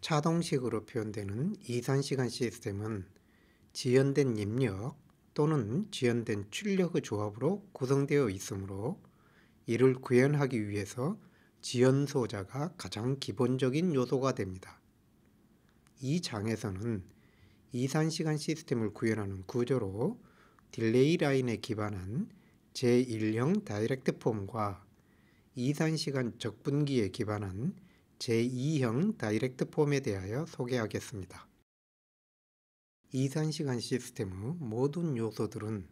차동식으로 표현되는 이산시간 시스템은 지연된 입력 또는 지연된 출력의 조합으로 구성되어 있으므로 이를 구현하기 위해서 지연소자가 가장 기본적인 요소가 됩니다. 이 장에서는 이산시간 시스템을 구현하는 구조로 딜레이 라인에 기반한 제1형 다이렉트 폼과 이산시간 적분기에 기반한 제2형 다이렉트 폼에 대하여 소개하겠습니다. 이산시간 시스템의 모든 요소들은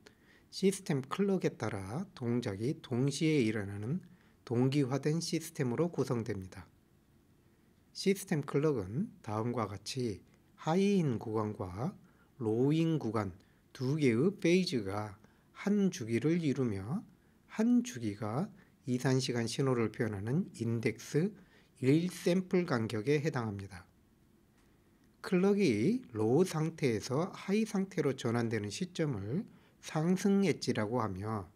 시스템 클럭에 따라 동작이 동시에 일어나는 동기화된 시스템으로 구성됩니다. 시스템 클럭은 다음과 같이 하이인 구간과 로우인 구간 두 개의 페이즈가 한 주기를 이루며 한 주기가 이산시간 신호를 표현하는 인덱스 1샘플 간격에 해당합니다. 클럭이 로우 상태에서 하이 상태로 전환되는 시점을 상승 엣지라고 하며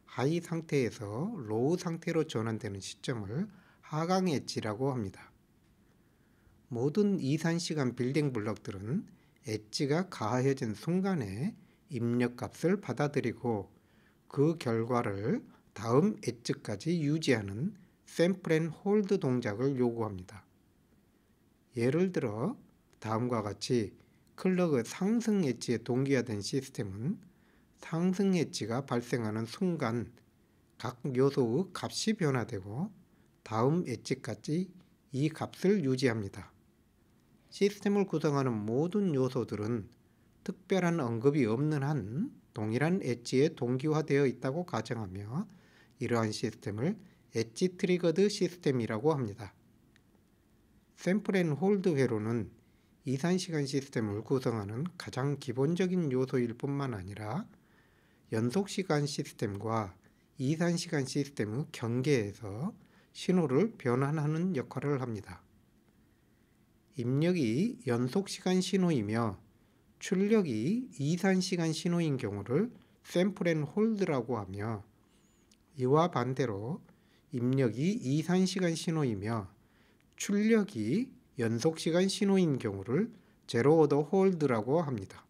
하이 상태에서 로우 상태로 전환되는 시점을 하강 엣지라고 합니다. 모든 이산시간 빌딩 블럭들은 엣지가 가해진 순간에 입력값을 받아들이고 그 결과를 다음 엣지까지 유지하는 샘플 앤 홀드 동작을 요구합니다. 예를 들어 다음과 같이 클럭의 상승 엣지에 동기화된 시스템은 상승 엣지가 발생하는 순간 각 요소의 값이 변화되고 다음 엣지까지 이 값을 유지합니다. 시스템을 구성하는 모든 요소들은 특별한 언급이 없는 한 동일한 엣지에 동기화되어 있다고 가정하며 이러한 시스템을 엣지 트리거드 시스템이라고 합니다. 샘플 앤 홀드 회로는 이산시간 시스템을 구성하는 가장 기본적인 요소일 뿐만 아니라 연속시간 시스템과 이산시간 시스템의 경계에서 신호를 변환하는 역할을 합니다. 입력이 연속시간 신호이며 출력이 이산시간 신호인 경우를 샘플 앤 홀드라고 하며 이와 반대로 입력이 이산시간 신호이며 출력이 연속시간 신호인 경우를 제로 오더 홀드라고 합니다.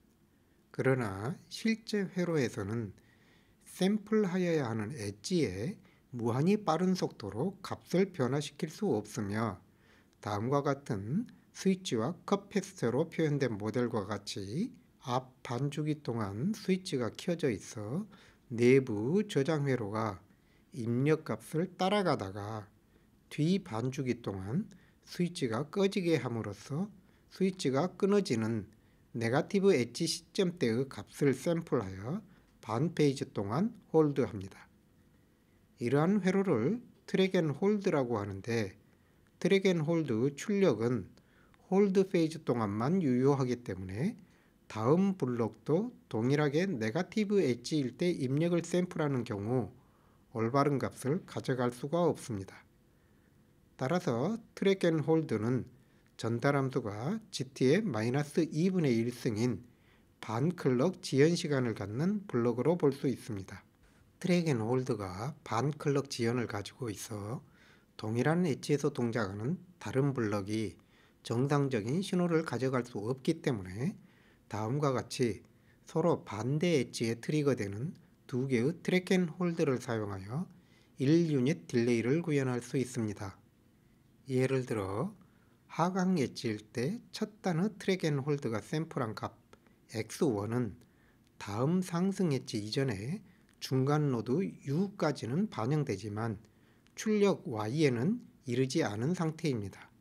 그러나 실제 회로에서는 샘플하여야 하는 엣지에 무한히 빠른 속도로 값을 변화시킬 수 없으며 다음과 같은 스위치와 커패시터로 표현된 모델과 같이 앞 반주기 동안 스위치가 켜져 있어 내부 저장 회로가 입력값을 따라가다가 뒤 반주기 동안 스위치가 꺼지게 함으로써 스위치가 끊어지는 네거티브 엣지 시점대의 값을 샘플하여 반 페이지 동안 홀드합니다. 이러한 회로를 트랙 앤 홀드라고 하는데 트랙 앤 홀드의 출력은 홀드 페이지 동안만 유효하기 때문에 다음 블록도 동일하게 네거티브 엣지일 때 입력을 샘플하는 경우 올바른 값을 가져갈 수가 없습니다. 따라서 트랙 앤 홀드는 전달 함수가 GT의 마이너스 2분의 1승인 반클럭 지연 시간을 갖는 블록으로 볼 수 있습니다. 트랙 앤 홀드가 반클럭 지연을 가지고 있어 동일한 엣지에서 동작하는 다른 블럭이 정상적인 신호를 가져갈 수 없기 때문에 다음과 같이 서로 반대 엣지에 트리거되는 두 개의 트랙 앤 홀드를 사용하여 1유닛 딜레이를 구현할 수 있습니다. 예를 들어 하강 엣지일 때 첫 단의 트랙 앤 홀드가 샘플한 값 x1은 다음 상승 엣지 이전에 중간 노드 u까지는 반영되지만 출력 y에는 이르지 않은 상태입니다.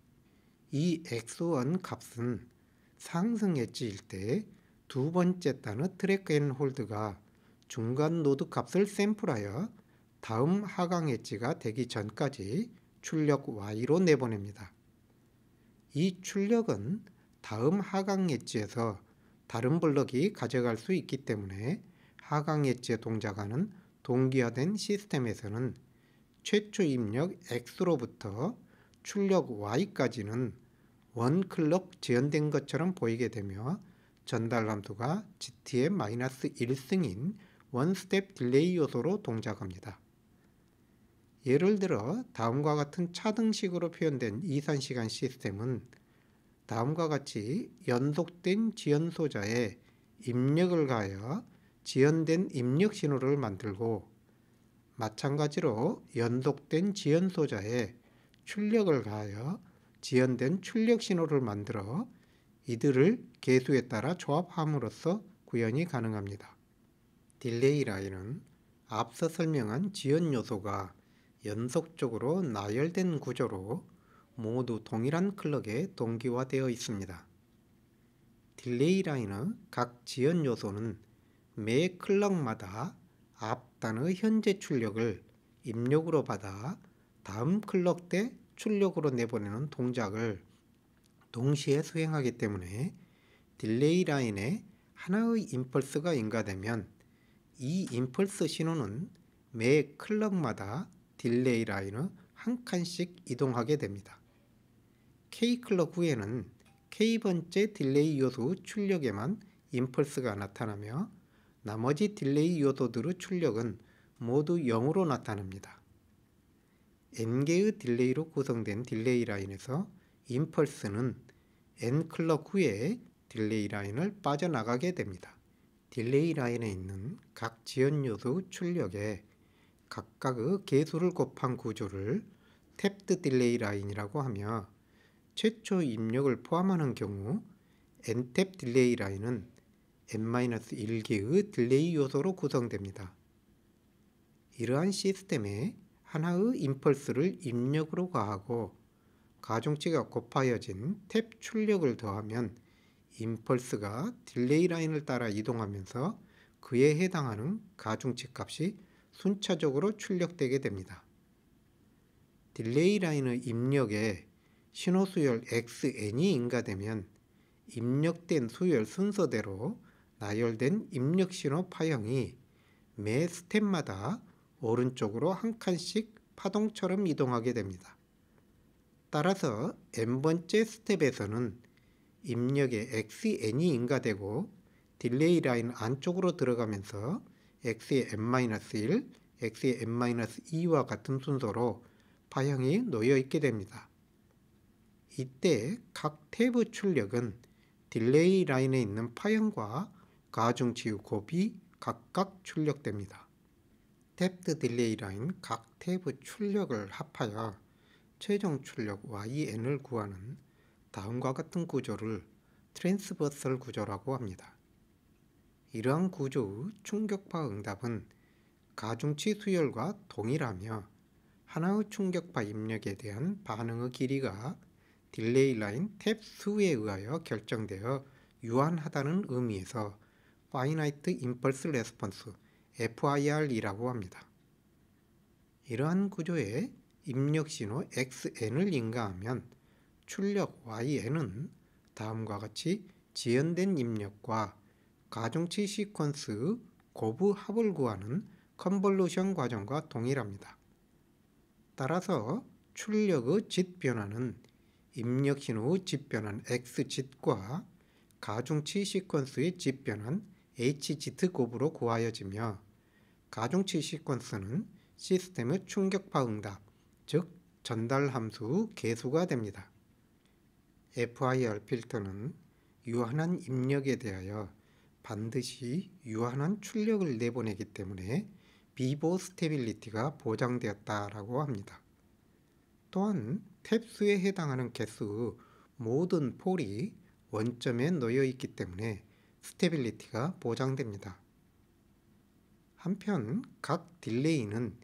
이 x1 값은 상승 엣지일 때 두 번째 단의 트랙 앤 홀드가 중간 노드 값을 샘플하여 다음 하강 엣지가 되기 전까지 출력 y로 내보냅니다. 이 출력은 다음 하강 엣지에서 다른 블럭이 가져갈 수 있기 때문에 하강 엣지에 동작하는 동기화된 시스템에서는 최초 입력 x로부터 출력 y까지는 원 클럭 지연된 것처럼 보이게 되며 전달 함수가 GT의 마이너스 1승인 원 스텝 딜레이 요소로 동작합니다. 예를 들어 다음과 같은 차등식으로 표현된 이산시간 시스템은 다음과 같이 연속된 지연소자에 입력을 가하여 지연된 입력 신호를 만들고, 마찬가지로 연속된 지연소자에 출력을 가하여 지연된 출력 신호를 만들어 이들을 계수에 따라 조합함으로써 구현이 가능합니다. 딜레이 라인은 앞서 설명한 지연 요소가 연속적으로 나열된 구조로 모두 동일한 클럭에 동기화되어 있습니다. 딜레이 라인의 각 지연 요소는 매 클럭마다 앞 단의 현재 출력을 입력으로 받아 다음 클럭 때 출력으로 내보내는 동작을 동시에 수행하기 때문에 딜레이 라인에 하나의 임펄스가 인가되면 이 임펄스 신호는 매 클럭마다 딜레이 라인의 한 칸씩 이동하게 됩니다. K 클럭 후에는 K번째 딜레이 요소 출력에만 임펄스가 나타나며 나머지 딜레이 요소들의 출력은 모두 0으로 나타납니다. N개의 딜레이로 구성된 딜레이 라인에서 임펄스는 N 클럭 후에 딜레이 라인을 빠져나가게 됩니다. 딜레이 라인에 있는 각 지연 요소 출력에 각각의 개수를 곱한 구조를 탭드 딜레이 라인이라고 하며, 최초 입력을 포함하는 경우 N탭 딜레이 라인은 N-1개의 딜레이 요소로 구성됩니다. 이러한 시스템에 하나의 임펄스를 입력으로 가하고 가중치가 곱하여진 탭 출력을 더하면 임펄스가 딜레이 라인을 따라 이동하면서 그에 해당하는 가중치 값이 순차적으로 출력되게 됩니다. 딜레이 라인의 입력에 신호 수열 XN이 인가되면 입력된 수열 순서대로 나열된 입력 신호 파형이 매 스텝마다 오른쪽으로 한 칸씩 파동처럼 이동하게 됩니다. 따라서 n번째 스텝에서는 입력에 XN이 인가되고 딜레이 라인 안쪽으로 들어가면서 X의 n-1, X의 n-2와 같은 순서로 파형이 놓여 있게 됩니다. 이때 각 탭의 출력은 딜레이 라인에 있는 파형과 가중치의 곱이 각각 출력됩니다. 탭드 딜레이 라인 각 탭의 출력을 합하여 최종 출력 YN을 구하는 다음과 같은 구조를 트랜스버설 구조라고 합니다. 이러한 구조의 충격파 응답은 가중치 수열과 동일하며 하나의 충격파 입력에 대한 반응의 길이가 딜레이 라인 탭 수에 의하여 결정되어 유한하다는 의미에서 Finite Impulse Response FIR이라고 합니다. 이러한 구조에 입력 신호 XN을 인가하면 출력 YN은 다음과 같이 지연된 입력과 가중치 시퀀스의 곱의 합을 구하는 컨볼루션 과정과 동일합니다. 따라서 출력의 짓 변화는 입력 신호의 짓 변환 X짓과 가중치 시퀀스의 짓 변환 H짓 곱으로 구하여지며, 가중치 시퀀스는 시스템의 충격파 응답, 즉 전달 함수의 개수가 됩니다. FIR 필터는 유한한 입력에 대하여 반드시 유한한 출력을 내보내기 때문에 비보 스테빌리티가 보장되었다라고 합니다. 또한 탭 수에 해당하는 개수의 모든 폴이 원점에 놓여 있기 때문에 스테빌리티가 보장됩니다. 한편 각 딜레이는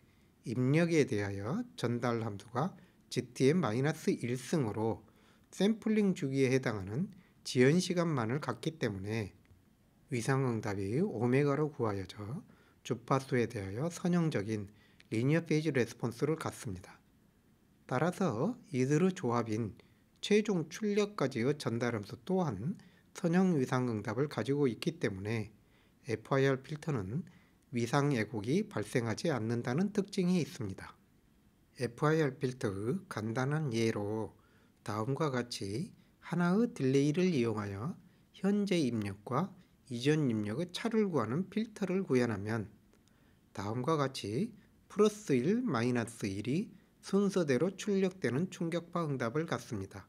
입력에 대하여 전달 함수가 GTM-1승으로 샘플링 주기에 해당하는 지연 시간만을 갖기 때문에 위상응답이 오메가로 구하여져 주파수에 대하여 선형적인 리니어 페이지 레스폰스를 갖습니다. 따라서 이들의 조합인 최종 출력까지의 전달함수 또한 선형 위상응답을 가지고 있기 때문에 FIR 필터는 위상 왜곡이 발생하지 않는다는 특징이 있습니다. FIR 필터의 간단한 예로 다음과 같이 하나의 딜레이를 이용하여 현재 입력과 이전 입력의 차를 구하는 필터를 구현하면 다음과 같이 플러스 1, 마이너스 1이 순서대로 출력되는 충격파 응답을 갖습니다.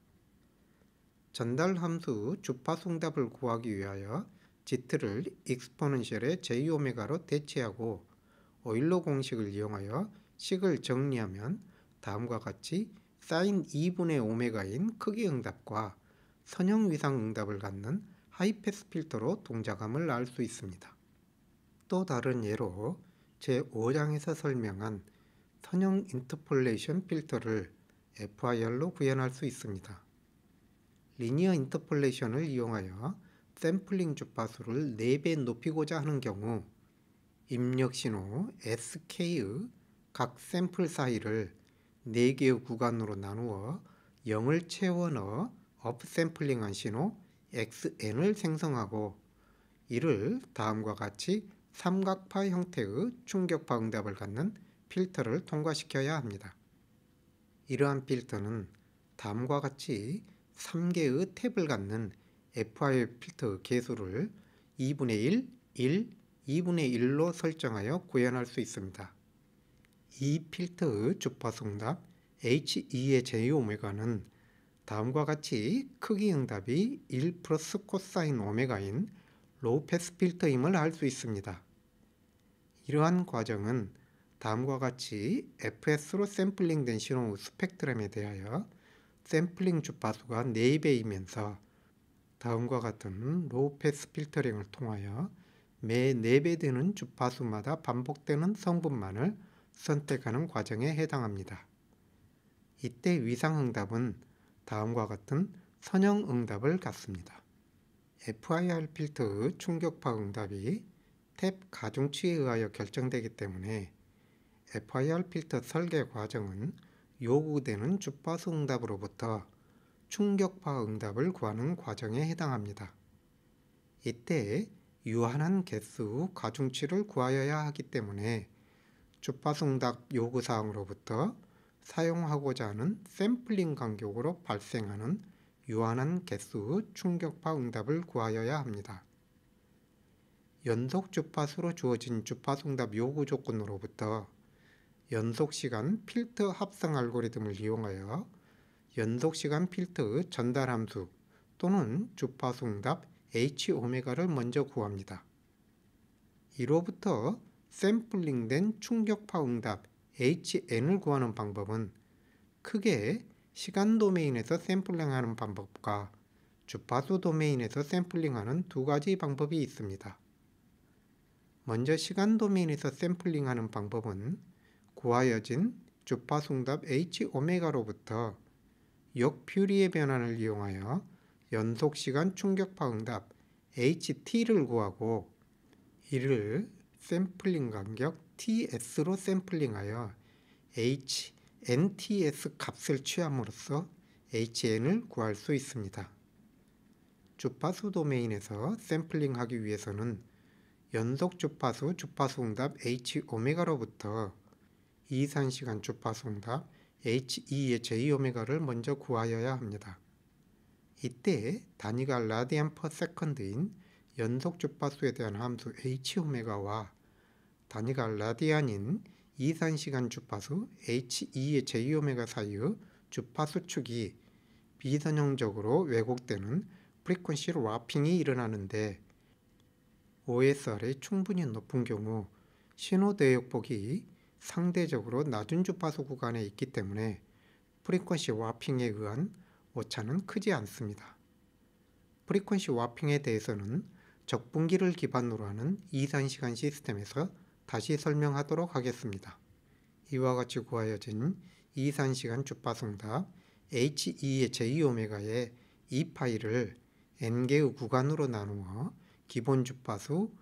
전달 함수 주파수 응답을 구하기 위하여 Z를 익스포넨셜의 J오메가로 대체하고 오일러 공식을 이용하여 식을 정리하면 다음과 같이 사인 2분의 오메가인 크기 응답과 선형 위상 응답을 갖는 하이패스 필터로 동작함을 알 수 있습니다. 또 다른 예로 제5장에서 설명한 선형 인터폴레이션 필터를 FIR로 구현할 수 있습니다. 리니어 인터폴레이션을 이용하여 샘플링 주파수를 4배 높이고자 하는 경우 입력 신호 SK의 각 샘플 사이를 4개의 구간으로 나누어 0을 채워 넣어 업샘플링한 신호 XN을 생성하고 이를 다음과 같이 삼각파 형태의 충격파 응답을 갖는 필터를 통과시켜야 합니다. 이러한 필터는 다음과 같이 3개의 탭을 갖는 FIR 필터 개수를 2분의 1, 1, 2분의 1로 설정하여 구현할 수 있습니다. 이 필터의 주파수 응답 H2의 J오메가는 다음과 같이 크기 응답이 1 플러스 코사인 오메가인 로우 패스 필터임을 알 수 있습니다. 이러한 과정은 다음과 같이 FS로 샘플링된 신호 스펙트럼에 대하여 샘플링 주파수가 4배이면서 다음과 같은 로우 패스 필터링을 통하여 매 4배 되는 주파수마다 반복되는 성분만을 선택하는 과정에 해당합니다. 이때 위상응답은 다음과 같은 선형 응답을 갖습니다. FIR 필터의 충격파 응답이 탭 가중치에 의하여 결정되기 때문에 FIR 필터 설계 과정은 요구되는 주파수 응답으로부터 충격파 응답을 구하는 과정에 해당합니다. 이때 유한한 개수 가중치를 구하여야 하기 때문에 주파수 응답 요구사항으로부터 사용하고자 하는 샘플링 간격으로 발생하는 유한한 개수 충격파 응답을 구하여야 합니다. 연속 주파수로 주어진 주파수 응답 요구 조건으로부터 연속시간 필터 합성 알고리즘을 이용하여 연속시간 필터의 전달 함수 또는 주파수 응답 H오메가를 먼저 구합니다. 이로부터 샘플링된 충격파 응답 HN을 구하는 방법은 크게 시간 도메인에서 샘플링하는 방법과 주파수 도메인에서 샘플링하는 두 가지 방법이 있습니다. 먼저 시간 도메인에서 샘플링하는 방법은 구하여진 주파수 응답 H오메가로부터 역퓨리의 변환을 이용하여 연속시간 충격파 응답 HT를 구하고 이를 샘플링 간격 TS로 샘플링하여 HNTS 값을 취함으로써 HN을 구할 수 있습니다. 주파수 도메인에서 샘플링하기 위해서는 연속 주파수 응답 H오메가로부터 이산시간 주파수 응답 H2의 J오메가를 먼저 구하여야 합니다. 이때 단위가 라디안 퍼 세컨드인 연속 주파수에 대한 함수 H오메가와 단위가 라디안인 이산시간 주파수 H2의 J오메가 사이의 주파수 축이 비선형적으로 왜곡되는 프리퀀시 와핑이 일어나는데 OSR이 충분히 높은 경우 신호 대역폭이 상대적으로 낮은 주파수 구간에 있기 때문에 프리퀀시 와핑에 의한 오차는 크지 않습니다. 프리퀀시 와핑에 대해서는 적분기를 기반으로 하는 이산시간 시스템에서 다시 설명하도록 하겠습니다. 이와 같이 구하여진 이산시간 주파수 응답 H2의 J오메가의 이 파일을 n개의 구간으로 나누어 기본 주파수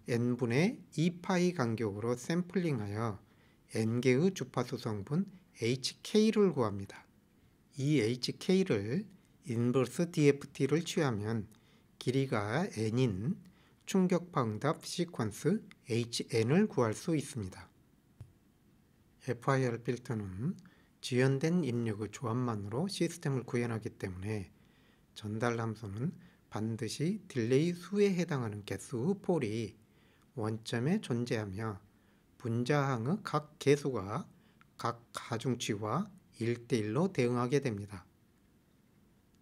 n분의 2파이 간격으로 샘플링하여 n개의 주파수 성분 HK를 구합니다. 이 HK를 인버스 DFT를 취하면 길이가 n인 충격파 응답 시퀀스 HN을 구할 수 있습니다. FIR 필터는 지연된 입력의 조합만으로 시스템을 구현하기 때문에 전달 함수는 반드시 딜레이 수에 해당하는 개수의 폴이 원점에 존재하며 분자항의 각 개수가 각 가중치와 1대1로 대응하게 됩니다.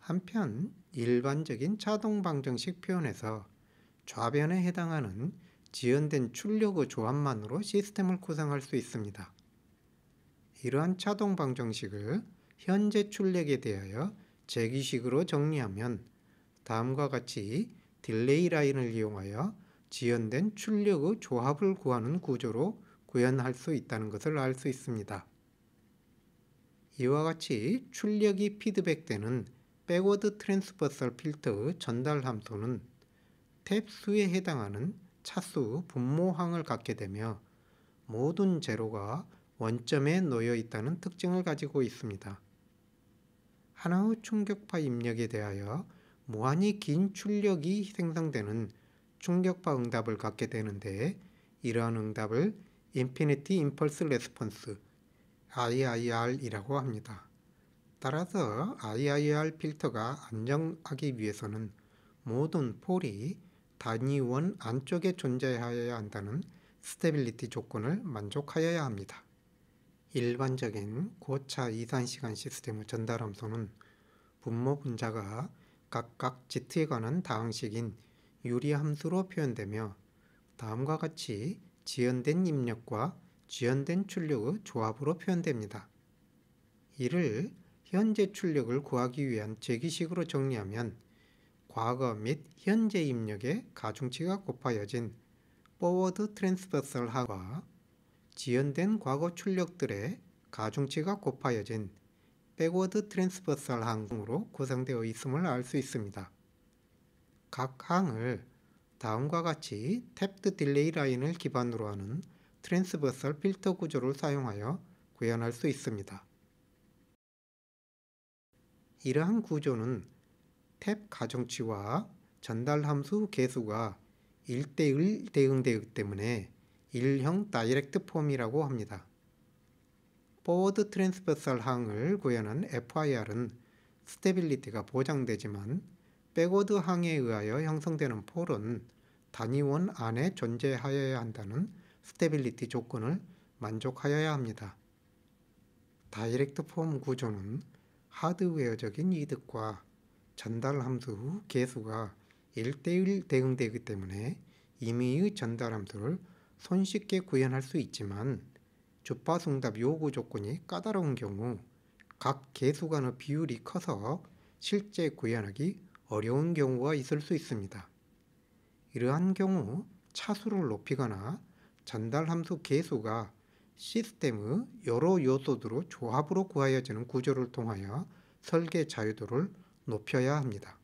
한편 일반적인 자동 방정식 표현에서 좌변에 해당하는 지연된 출력의 조합만으로 시스템을 구성할 수 있습니다. 이러한 자동 방정식을 현재 출력에 대하여 제기식으로 정리하면 다음과 같이 딜레이 라인을 이용하여 지연된 출력의 조합을 구하는 구조로 구현할 수 있다는 것을 알 수 있습니다. 이와 같이 출력이 피드백되는 백워드 트랜스버설 필터의 전달 함수는 탭 수에 해당하는 차수 분모항을 갖게 되며 모든 제로가 원점에 놓여 있다는 특징을 가지고 있습니다. 하나의 충격파 입력에 대하여 무한히 긴 출력이 생성되는 충격파 응답을 갖게 되는데 이러한 응답을 인피니티 임펄스 레스폰스 IIR이라고 합니다. 따라서 IIR 필터가 안정하기 위해서는 모든 폴이 단위원 안쪽에 존재하여야 한다는 스테빌리티 조건을 만족하여야 합니다. 일반적인 고차 이산시간 시스템의 전달 함수는 분모 분자가 각각 Z에 관한 다항식인 유리함수로 표현되며 다음과 같이 지연된 입력과 지연된 출력의 조합으로 표현됩니다. 이를 현재 출력을 구하기 위한 제기식으로 정리하면 과거 및 현재 입력의 가중치가 곱하여진 포워드 트랜스버설 하와 지연된 과거 출력들의 가중치가 곱하여진 백워드 트랜스버설 항으로 구성되어 있음을 알 수 있습니다. 각 항을 다음과 같이 탭드 딜레이 라인을 기반으로 하는 트랜스버설 필터 구조를 사용하여 구현할 수 있습니다. 이러한 구조는 탭 가중치와 전달 함수 개수가 1대1 대응되기 때문에 일형 다이렉트 폼이라고 합니다. 포워드 트랜스버설 항을 구현한 FIR은 스테빌리티가 보장되지만 백워드 항에 의하여 형성되는 폴은 단위원 안에 존재하여야 한다는 스테빌리티 조건을 만족하여야 합니다. 다이렉트 폼 구조는 하드웨어적인 이득과 전달 함수 개수가 1대1 대응되기 때문에 임의의 전달 함수를 손쉽게 구현할 수 있지만 주파수 응답 요구 조건이 까다로운 경우 각 개수 간의 비율이 커서 실제 구현하기 어려운 경우가 있을 수 있습니다. 이러한 경우 차수를 높이거나 전달 함수 개수가 시스템의 여러 요소들의 조합으로 구하여지는 구조를 통하여 설계 자유도를 높여야 합니다.